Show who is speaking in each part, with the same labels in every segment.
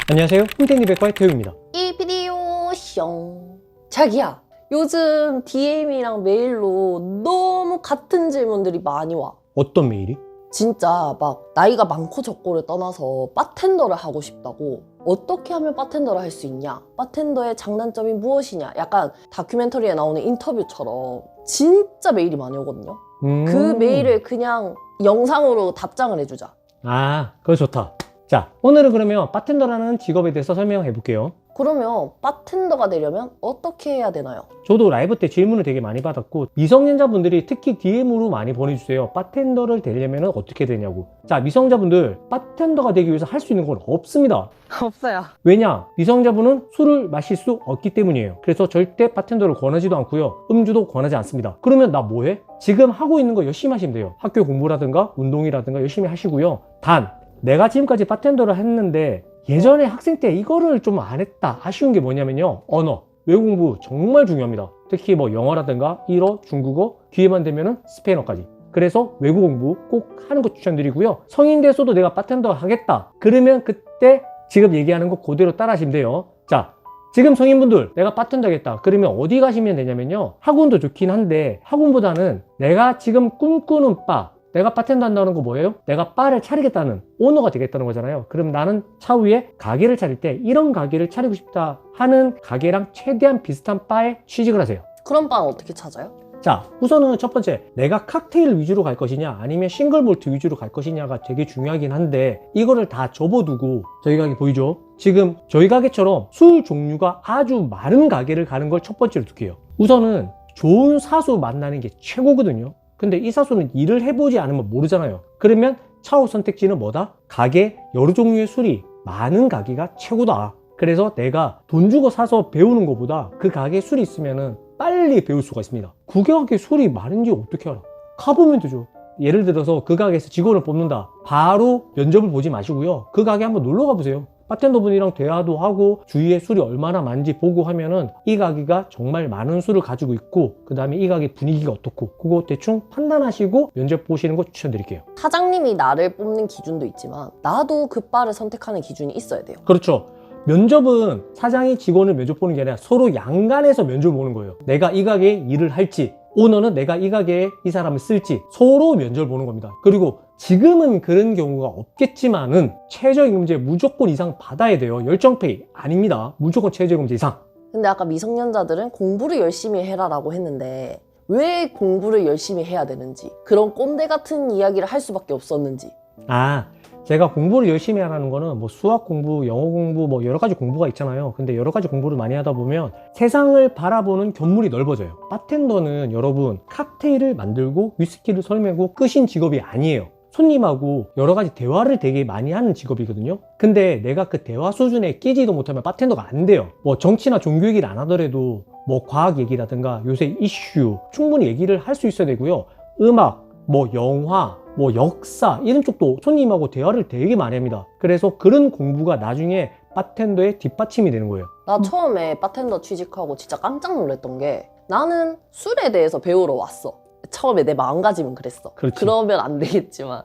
Speaker 1: 안녕하세요. 홈텐리백과의 태우입니다.
Speaker 2: 이 비디오 숑. 자기야, 요즘 DM이랑 메일로 너무 같은 질문들이 많이 와.
Speaker 1: 어떤 메일이?
Speaker 2: 진짜 막 나이가 많고 적고를 떠나서 바텐더를 하고 싶다고. 어떻게 하면 바텐더를 할 수 있냐? 바텐더의 장단점이 무엇이냐? 약간 다큐멘터리에 나오는 인터뷰처럼 진짜 메일이 많이 오거든요. 그 메일을 그냥 영상으로 답장을 해주자.
Speaker 1: 아, 그거 좋다. 자, 오늘은 그러면 바텐더라는 직업에 대해서 설명해 볼게요.
Speaker 2: 그러면 바텐더가 되려면 어떻게 해야 되나요?
Speaker 1: 저도 라이브 때 질문을 되게 많이 받았고 미성년자분들이 특히 DM으로 많이 보내주세요. 바텐더를 되려면 어떻게 되냐고. 자, 미성년자분들 바텐더가 되기 위해서 할 수 있는 건 없습니다.
Speaker 2: 없어요.
Speaker 1: 왜냐? 미성년자분은 술을 마실 수 없기 때문이에요. 그래서 절대 바텐더를 권하지도 않고요. 음주도 권하지 않습니다. 그러면 나 뭐해? 지금 하고 있는 거 열심히 하시면 돼요. 학교 공부라든가 운동이라든가 열심히 하시고요. 단, 내가 지금까지 바텐더를 했는데 예전에 학생 때 이거를 좀 안 했다. 아쉬운 게 뭐냐면요. 언어, 외국 공부 정말 중요합니다. 특히 뭐 영어라든가 일어, 중국어, 기회만 되면은 스페인어까지. 그래서 외국 공부 꼭 하는 거 추천드리고요. 성인 돼서도 내가 바텐더 하겠다. 그러면 그때 지금 얘기하는 거 그대로 따라 하시면 돼요. 자, 지금 성인분들 내가 바텐더 하겠다. 그러면 어디 가시면 되냐면요. 학원도 좋긴 한데 학원보다는 내가 지금 꿈꾸는 바, 내가 바텐더 한다는 거 뭐예요? 내가 바를 차리겠다는 오너가 되겠다는 거잖아요. 그럼 나는 차후에 가게를 차릴 때 이런 가게를 차리고 싶다 하는 가게랑 최대한 비슷한 바에 취직을 하세요.
Speaker 2: 그런 바는 어떻게 찾아요?
Speaker 1: 자, 우선은 첫 번째, 내가 칵테일 위주로 갈 것이냐 아니면 싱글 몰트 위주로 갈 것이냐가 되게 중요하긴 한데 이거를 다 접어두고 저희 가게 보이죠? 지금 저희 가게처럼 술 종류가 아주 많은 가게를 가는 걸 첫 번째로 두게요. 우선은 좋은 사수 만나는 게 최고거든요. 근데 이 사수는 일을 해보지 않으면 모르잖아요. 그러면 차후 선택지는 뭐다? 가게 여러 종류의 술이 많은 가게가 최고다. 그래서 내가 돈 주고 사서 배우는 것보다 그 가게에 술이 있으면은 빨리 배울 수가 있습니다. 그 가게에 술이 많은지 어떻게 알아? 가보면 되죠. 예를 들어서 그 가게에서 직원을 뽑는다. 바로 면접을 보지 마시고요. 그 가게 한번 놀러 가보세요. 바텐더분이랑 대화도 하고 주위에 술이 얼마나 많은지 보고 하면은 이 가게가 정말 많은 술을 가지고 있고 그 다음에 이 가게 분위기가 어떻고 그거 대충 판단하시고 면접 보시는 거 추천드릴게요.
Speaker 2: 사장님이 나를 뽑는 기준도 있지만 나도 그 바를 선택하는 기준이 있어야 돼요.
Speaker 1: 그렇죠. 면접은 사장이 직원을 면접 보는 게 아니라 서로 양간에서 면접을 보는 거예요. 내가 이 가게에 일을 할지 오너는 내가 이 가게에 이 사람을 쓸지 서로 면접을 보는 겁니다. 그리고 지금은 그런 경우가 없겠지만은 최저임금제 무조건 이상 받아야 돼요. 열정페이 아닙니다. 무조건 최저임금제 이상.
Speaker 2: 근데 아까 미성년자들은 공부를 열심히 해라라고 했는데 왜 공부를 열심히 해야 되는지, 그런 꼰대 같은 이야기를 할 수밖에 없었는지.
Speaker 1: 아, 제가 공부를 열심히 하라는 거는 뭐 수학 공부, 영어 공부 뭐 여러 가지 공부가 있잖아요. 근데 여러 가지 공부를 많이 하다 보면 세상을 바라보는 견물이 넓어져요. 바텐더는 여러분 칵테일을 만들고 위스키를 설매고 끝인 직업이 아니에요. 손님하고 여러 가지 대화를 되게 많이 하는 직업이거든요. 근데 내가 그 대화 수준에 끼지도 못하면 바텐더가 안 돼요. 뭐 정치나 종교 얘기를 안 하더라도 뭐 과학 얘기라든가 요새 이슈 충분히 얘기를 할 수 있어야 되고요. 음악, 뭐 영화, 뭐 역사 이런 쪽도 손님하고 대화를 되게 많이 합니다. 그래서 그런 공부가 나중에 바텐더의 뒷받침이 되는 거예요.
Speaker 2: 나 처음에 바텐더 취직하고 진짜 깜짝 놀랐던 게 나는 술에 대해서 배우러 왔어. 처음에 내 마음가짐은 그랬어.
Speaker 1: 그렇지.
Speaker 2: 그러면 안 되겠지만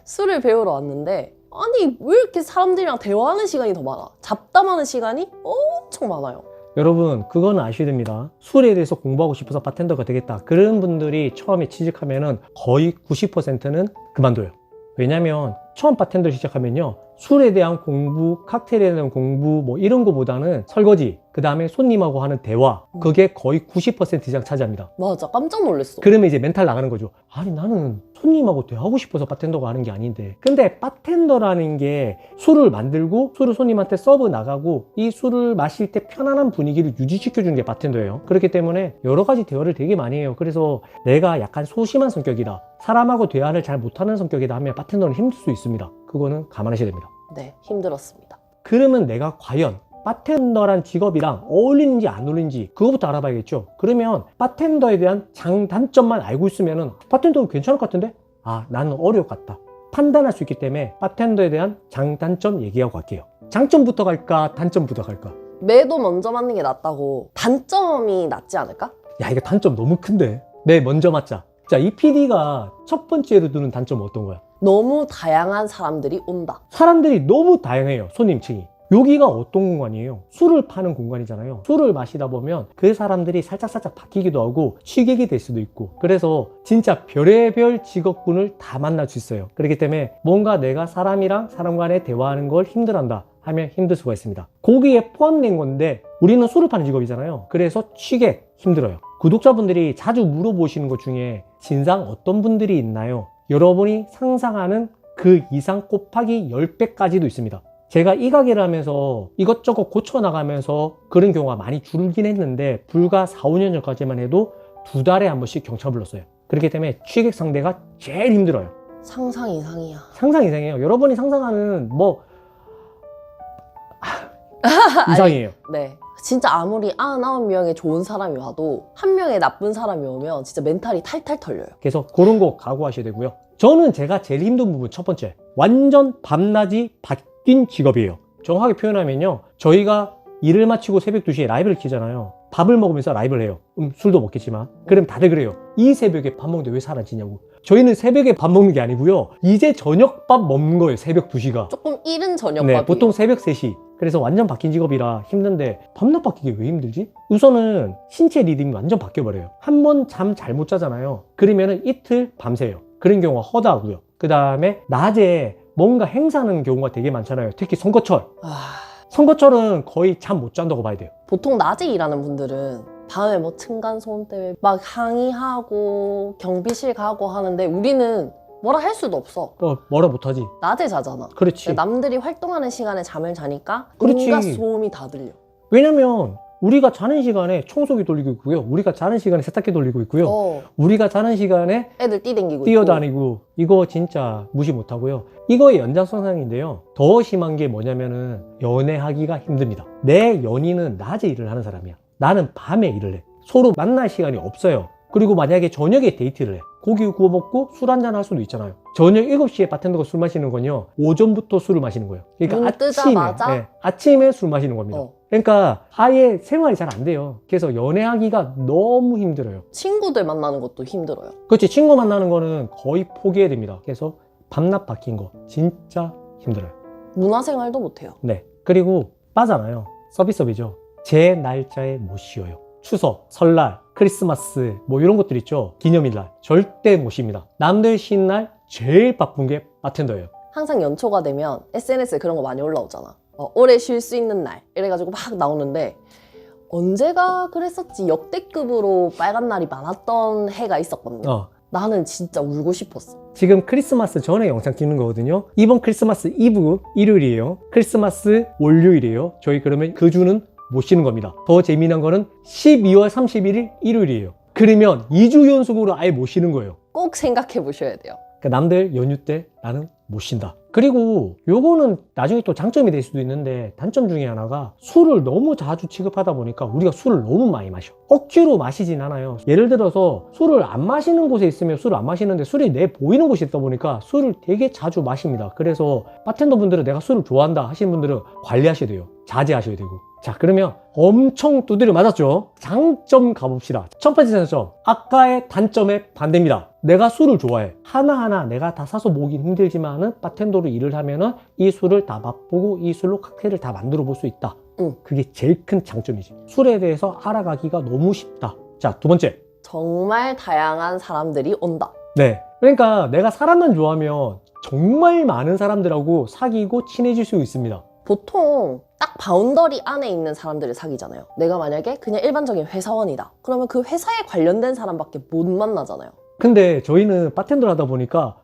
Speaker 2: 술을 배우러 왔는데 아니 왜 이렇게 사람들이랑 대화하는 시간이 더 많아? 잡담하는 시간이 엄청 많아요.
Speaker 1: 여러분 그거는 아셔야 됩니다. 술에 대해서 공부하고 싶어서 바텐더가 되겠다 그런 분들이 처음에 취직하면은 거의 90%는 그만둬요. 왜냐면 처음 바텐더를 시작하면요 술에 대한 공부, 칵테일에 대한 공부 뭐 이런 거보다는 설거지, 그 다음에 손님하고 하는 대화 그게 거의 90% 이상 차지합니다.
Speaker 2: 맞아, 깜짝 놀랐어.
Speaker 1: 그러면 이제 멘탈 나가는 거죠. 아니 나는 손님하고 대화하고 싶어서 바텐더가 하는 게 아닌데. 근데 바텐더라는 게 술을 만들고 술을 손님한테 서브 나가고 이 술을 마실 때 편안한 분위기를 유지시켜주는 게 바텐더예요. 그렇기 때문에 여러 가지 대화를 되게 많이 해요. 그래서 내가 약간 소심한 성격이다, 사람하고 대화를 잘 못하는 성격이다 하면 바텐더는 힘들 수 있습니다. 그거는 감안하셔야 됩니다.
Speaker 2: 네, 힘들었습니다.
Speaker 1: 그러면 내가 과연 바텐더란 직업이랑 어울리는지 안 어울리는지 그거부터 알아봐야겠죠. 그러면 바텐더에 대한 장단점만 알고 있으면은 바텐더 괜찮을 것 같은데? 아, 나는 어려울 것 같다. 판단할 수 있기 때문에 바텐더에 대한 장단점 얘기하고 갈게요. 장점부터 갈까? 단점부터 갈까?
Speaker 2: 매도 먼저 맞는 게 낫다고. 단점이 낫지 않을까?
Speaker 1: 야, 이거 단점 너무 큰데? 매 먼저 맞자. 자, 이 PD가 첫 번째로 두는 단점은 어떤 거야?
Speaker 2: 너무 다양한 사람들이 온다.
Speaker 1: 사람들이 너무 다양해요. 손님층이. 여기가 어떤 공간이에요? 술을 파는 공간이잖아요. 술을 마시다 보면 그 사람들이 살짝살짝 바뀌기도 하고 취객이 될 수도 있고, 그래서 진짜 별의별 직업군을 다 만날 수 있어요. 그렇기 때문에 뭔가 내가 사람이랑 사람 간에 대화하는 걸 힘들어한다 하면 힘들 수가 있습니다. 거기에 포함된 건데 우리는 술을 파는 직업이잖아요. 그래서 취객 힘들어요. 구독자분들이 자주 물어보시는 것 중에 진상 어떤 분들이 있나요? 여러분이 상상하는 그 이상 곱하기 10배까지도 있습니다. 제가 이 가게를 하면서 이것저것 고쳐나가면서 그런 경우가 많이 줄긴 했는데, 불과 4, 5년 전까지만 해도 2달에 한 번씩 경찰 불렀어요. 그렇기 때문에 취객 상대가 제일 힘들어요.
Speaker 2: 상상 이상이야.
Speaker 1: 상상 이상이에요. 여러분이 상상하는 이상이에요.
Speaker 2: 네. 진짜 아무리 99명의 좋은 사람이 와도 한 명의 나쁜 사람이 오면 진짜 멘탈이 탈탈 털려요.
Speaker 1: 그래서 그런 거 각오하셔야 되고요. 저는 제가 제일 힘든 부분 첫 번째, 완전 밤낮이 바뀐 직업이에요. 정확하게 표현하면요, 저희가 일을 마치고 새벽 2시에 라이브를 키잖아요. 밥을 먹으면서 라이브를 해요. 술도 먹겠지만. 그럼 다들 그래요. 이 새벽에 밥 먹는데 왜 사라지냐고. 저희는 새벽에 밥 먹는 게 아니고요, 이제 저녁밥 먹는 거예요. 새벽 2시가.
Speaker 2: 조금 이른 저녁밥이에요.
Speaker 1: 네, 보통 새벽 3시. 그래서 완전 바뀐 직업이라 힘든데, 밤낮 바뀌기 왜 힘들지? 우선은 신체 리듬이 완전 바뀌어버려요. 한 번 잠 잘 못 자잖아요. 그러면은 이틀 밤새요. 그런 경우가 허다하고요. 그 다음에 낮에 뭔가 행사하는 경우가 되게 많잖아요. 특히 선거철. 선거철은 거의 잠 못 잔다고 봐야 돼요.
Speaker 2: 보통 낮에 일하는 분들은 밤에 뭐 층간소음 때문에 막 항의하고 경비실 가고 하는데, 우리는 뭐라 할 수도 없어.
Speaker 1: 뭐라 못하지.
Speaker 2: 낮에 자잖아.
Speaker 1: 그렇지.
Speaker 2: 남들이 활동하는 시간에 잠을 자니까
Speaker 1: 그렇지.
Speaker 2: 온갖 소음이 다 들려.
Speaker 1: 왜냐면 우리가 자는 시간에 청소기 돌리고 있고요, 우리가 자는 시간에 세탁기 돌리고 있고요, 우리가 자는 시간에
Speaker 2: 애들 뛰댕기고
Speaker 1: 뛰어다니고, 이거 진짜 무시 못하고요. 이거의 연장선상인데요, 더 심한 게 뭐냐면은 연애하기가 힘듭니다. 내 연인은 낮에 일을 하는 사람이야. 나는 밤에 일을 해. 서로 만날 시간이 없어요. 그리고 만약에 저녁에 데이트를 해. 고기 구워 먹고 술 한잔 할 수도 있잖아요. 저녁 7시에 바텐더가 술 마시는 건요, 오전부터 술을 마시는 거예요. 그러니까
Speaker 2: 눈 뜨자마자?
Speaker 1: 네, 아침에 술 마시는 겁니다. 그러니까 아예 생활이 잘 안 돼요. 그래서 연애하기가 너무 힘들어요.
Speaker 2: 친구들 만나는 것도 힘들어요.
Speaker 1: 그렇지. 친구 만나는 거는 거의 포기해야 됩니다. 그래서 밤낮 바뀐 거 진짜 힘들어요.
Speaker 2: 문화생활도 못해요.
Speaker 1: 네. 그리고 빠잖아요. 서비스업이죠. 제 날짜에 못 쉬어요. 추석, 설날, 크리스마스 뭐 이런 것들 있죠. 기념일날 절대 못 쉽니다. 남들 쉬는 날 제일 바쁜 게 바텐더예요.
Speaker 2: 항상 연초가 되면 SNS에 그런 거 많이 올라오잖아. 올해 쉴 수 있는 날 이래가지고 막 나오는데, 언제가 그랬었지 역대급으로 빨간 날이 많았던 해가 있었거든요. 나는 진짜 울고 싶었어.
Speaker 1: 지금 크리스마스 전에 영상 찍는 거거든요. 이번 크리스마스 이브 일요일이에요. 크리스마스 월요일이에요. 저희 그러면 그 주는 못 쉬는 겁니다. 더 재미난 거는 12월 31일 일요일이에요. 그러면 2주 연속으로 아예 못 쉬는 거예요.
Speaker 2: 꼭 생각해 보셔야 돼요.
Speaker 1: 그러니까 남들 연휴 때 나는 못 쉰다. 그리고 요거는 나중에 또 장점이 될 수도 있는데, 단점 중에 하나가 술을 너무 자주 취급하다 보니까 우리가 술을 너무 많이 마셔. 억지로 마시진 않아요. 예를 들어서 술을 안 마시는 곳에 있으면 술을 안 마시는데, 술이 내 보이는 곳에 있다 보니까 술을 되게 자주 마십니다. 그래서 바텐더 분들은 내가 술을 좋아한다 하시는 분들은 관리하셔야 돼요. 자제하셔야 되고. 자, 그러면 엄청 두드려 맞았죠? 장점 가봅시다. 첫 번째 장점, 아까의 단점의 반대입니다. 내가 술을 좋아해. 하나하나 내가 다 사서 모으긴 힘들지만은 바텐더로 일을 하면은 이 술을 다 맛보고 이 술로 칵테일을 다 만들어 볼 수 있다. 그게 제일 큰 장점이지. 술에 대해서 알아가기가 너무 쉽다. 자, 두 번째,
Speaker 2: 정말 다양한 사람들이 온다.
Speaker 1: 네, 그러니까 내가 사람만 좋아하면 정말 많은 사람들하고 사귀고 친해질 수 있습니다.
Speaker 2: 보통 딱 바운더리 안에 있는 사람들을 사귀잖아요. 내가 만약에 그냥 일반적인 회사원이다. 그러면 그 회사에 관련된 사람밖에 못 만나잖아요.
Speaker 1: 근데 저희는 바텐더를 하다 보니까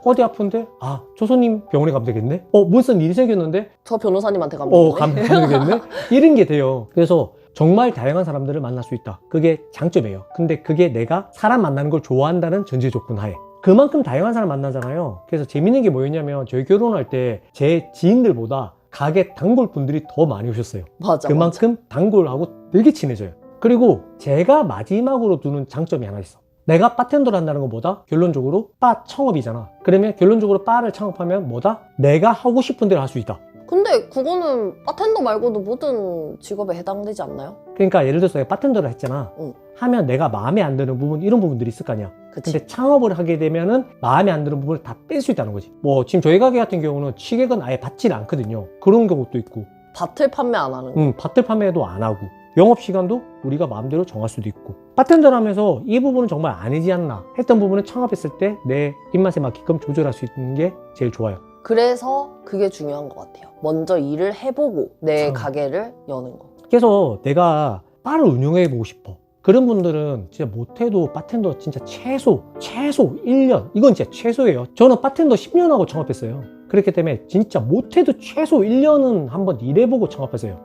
Speaker 1: 어디 아픈데? 아, 조선님 병원에 가면 되겠네? 무슨 일이 생겼는데?
Speaker 2: 저 변호사님한테 가면
Speaker 1: 가면 되겠네? 이런 게 돼요. 그래서 정말 다양한 사람들을 만날 수 있다. 그게 장점이에요. 근데 그게 내가 사람 만나는 걸 좋아한다는 전제 조건 하에. 그만큼 다양한 사람 만나잖아요. 그래서 재밌는 게 뭐였냐면, 저희 결혼할 때 제 지인들보다 가게 단골 분들이 더 많이 오셨어요.
Speaker 2: 맞아.
Speaker 1: 그만큼 단골하고 되게 친해져요. 그리고 제가 마지막으로 두는 장점이 하나 있어. 내가 바텐더를 한다는 것보다 결론적으로 바 창업이잖아. 그러면 결론적으로 바를 창업하면 뭐다? 내가 하고 싶은 대로 할 수 있다.
Speaker 2: 근데 그거는 바텐더 말고도 모든 직업에 해당되지 않나요?
Speaker 1: 그러니까 예를 들어서 내가 바텐더를 했잖아. 하면 내가 마음에 안 드는 부분, 이런 부분들이 있을 거 아니야.
Speaker 2: 그치.
Speaker 1: 근데 창업을 하게 되면은 마음에 안 드는 부분을 다 뺄 수 있다는 거지. 뭐 지금 저희 가게 같은 경우는 취객은 아예 받지를 않거든요. 그런 경우도 있고.
Speaker 2: 바틀 판매 안 하는 거.
Speaker 1: 바틀 판매도 안 하고 영업시간도 우리가 마음대로 정할 수도 있고 바텐더를 하면서 이 부분은 정말 아니지 않나 했던 부분은 창업했을 때 내 입맛에 맞게끔 조절할 수 있는 게 제일 좋아요.
Speaker 2: 그래서 그게 중요한 것 같아요. 먼저 일을 해보고 내 가게를 여는 거.
Speaker 1: 그래서 내가 바를 운영해 보고 싶어. 그런 분들은 진짜 못해도 바텐더 진짜 최소 1년. 이건 진짜 최소예요. 저는 바텐더 10년 하고 창업했어요. 그렇기 때문에 진짜 못해도 최소 1년은 한번 일해보고 창업했어요.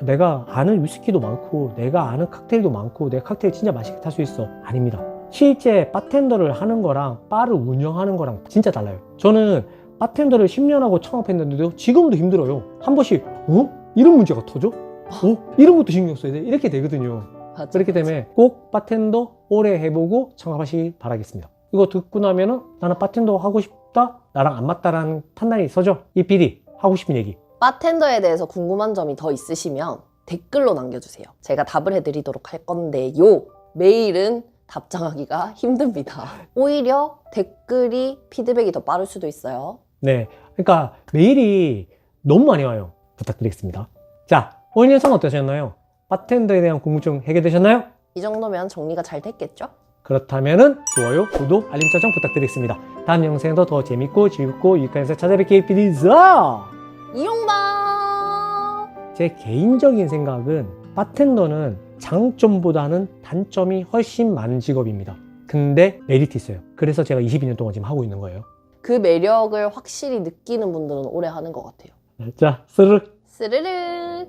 Speaker 1: 내가 아는 위스키도 많고 내가 아는 칵테일도 많고 내가 칵테일 진짜 맛있게 탈 수 있어. 아닙니다. 실제 바텐더를 하는 거랑 바를 운영하는 거랑 진짜 달라요. 저는 바텐더를 10년 하고 창업했는데도 지금도 힘들어요. 한 번씩 이런 문제가 터져? 이런 것도 신경 써야 돼? 이렇게 되거든요.
Speaker 2: 맞아,
Speaker 1: 그렇기 때문에 꼭 바텐더 오래 해보고 창업하시기 바라겠습니다. 이거 듣고 나면은 나는 바텐더 하고 싶다? 나랑 안 맞다라는 판단이 서죠? 이 PD 하고 싶은 얘기.
Speaker 2: 바텐더에 대해서 궁금한 점이 더 있으시면 댓글로 남겨주세요. 제가 답을 해드리도록 할 건데요. 메일은 답장하기가 힘듭니다. 오히려 댓글이 피드백이 더 빠를 수도 있어요.
Speaker 1: 네, 그러니까 메일이 너무 많이 와요. 부탁드리겠습니다. 자, 오늘 영상 어떠셨나요? 바텐더에 대한 궁금증 해결되셨나요?
Speaker 2: 이 정도면 정리가 잘 됐겠죠?
Speaker 1: 그렇다면은 좋아요, 구독, 알림 설정 부탁드리겠습니다. 다음 영상도 더 재밌고 즐겁고 유익한 영상 찾아뵙기 비리자!
Speaker 2: 이용바!
Speaker 1: 제 개인적인 생각은 바텐더는 장점보다는 단점이 훨씬 많은 직업입니다. 근데 메리트 있어요. 그래서 제가 22년 동안 지금 하고 있는 거예요.
Speaker 2: 그 매력을 확실히 느끼는 분들은 오래 하는 것 같아요.
Speaker 1: 자, 스르륵.
Speaker 2: 스르륵!